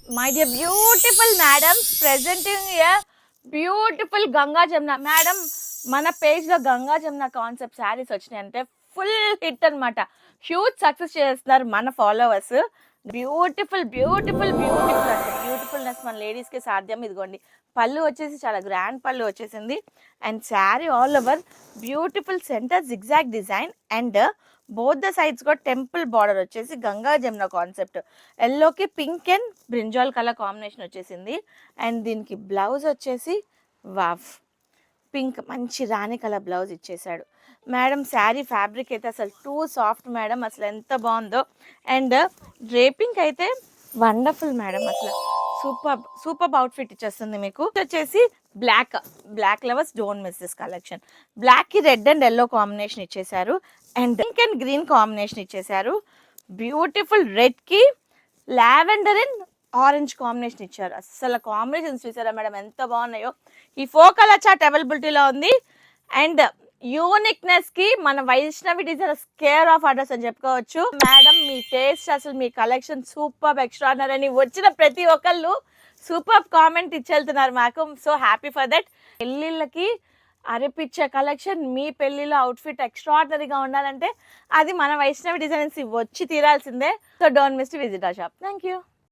My dear beautiful madams, presenting a beautiful Ganga Jamna. Madam, మన page లో Ganga Jamuna concept saris వచ్చినాయి అంటే ఫుల్ హిట్ అన్నమాట. హ్యూజ్ సక్సెస్ చేస్తున్నారు మన ఫాలోవర్స్. బ్యూటిఫుల్ బ్యూటిఫుల్ బ్యూటిఫుల్ అంటే బ్యూటిఫుల్నెస్ మన లేడీస్ కి సాధ్యం. ఇదిగోండి పళ్ళు వచ్చేసి చాలా గ్రాండ్ పళ్ళు వచ్చేసింది and sari all over beautiful centre zigzag design and both the sides కూడా టెంపుల్ బార్డర్ వచ్చేసి గంగా జమున కాన్సెప్ట్. ఎల్లోకి pink and brinjal colour combination వచ్చేసింది అండ్ దీనికి బ్లౌజ్ వచ్చేసి వావ్ పింక్ మంచి రాణి కలర్ బ్లౌజ్ ఇచ్చేసాడు మేడం. శారీ ఫ్యాబ్రిక్ అయితే అసలు టూ సాఫ్ట్ మేడం, అసలు ఎంత బాగుందో. అండ్ డ్రేపింగ్ అయితే వండర్ఫుల్ మేడం, అసలు సూపర్ సూపర్ అవుట్ఫిట్ ఇచ్చేస్తుంది మీకు. వచ్చేసి black lovers don't miss this collection. Black కి రెడ్ అండ్ ఎల్లో కాంబినేషన్ ఇచ్చేసారు and pink and green combination ఇచ్చేసారు. బ్యూటిఫుల్ రెడ్ కి లావెండర్ అండ్ ఆరెంజ్ కాంబినేషన్ ఇచ్చారు. అసలు కాంబినేషన్స్ చూసారా మేడం ఎంత బాగున్నాయో. ఈ 4 కలర్ చార్ట్ అవైలబిలిటీలో ఉంది అండ్ యూనిక్నెస్ కి మన Vaishnavi design care of address అని చెప్పుకోవచ్చు. మేడం మీ టేస్ట్ అసలు మీ కలెక్షన్ సూపర్ ఎక్స్ట్రాడినరీ అని వచ్చిన ప్రతి ఒక్కళ్ళు సూపర్ కామెంట్ ఇచ్చేళ్తున్నారు మాకు. So happy for that. పెళ్ళిళ్ళకి అరిపిచ్చే కలెక్షన్, మీ పెళ్లిలో అవుట్ఫిట్ ఎక్స్ట్రాడినరీగా ఉండాలంటే అది మన వైష్ణవి డిజైన్స్ వచ్చి తీరాల్సిందే. So don't miss to visit our shop. Thank you.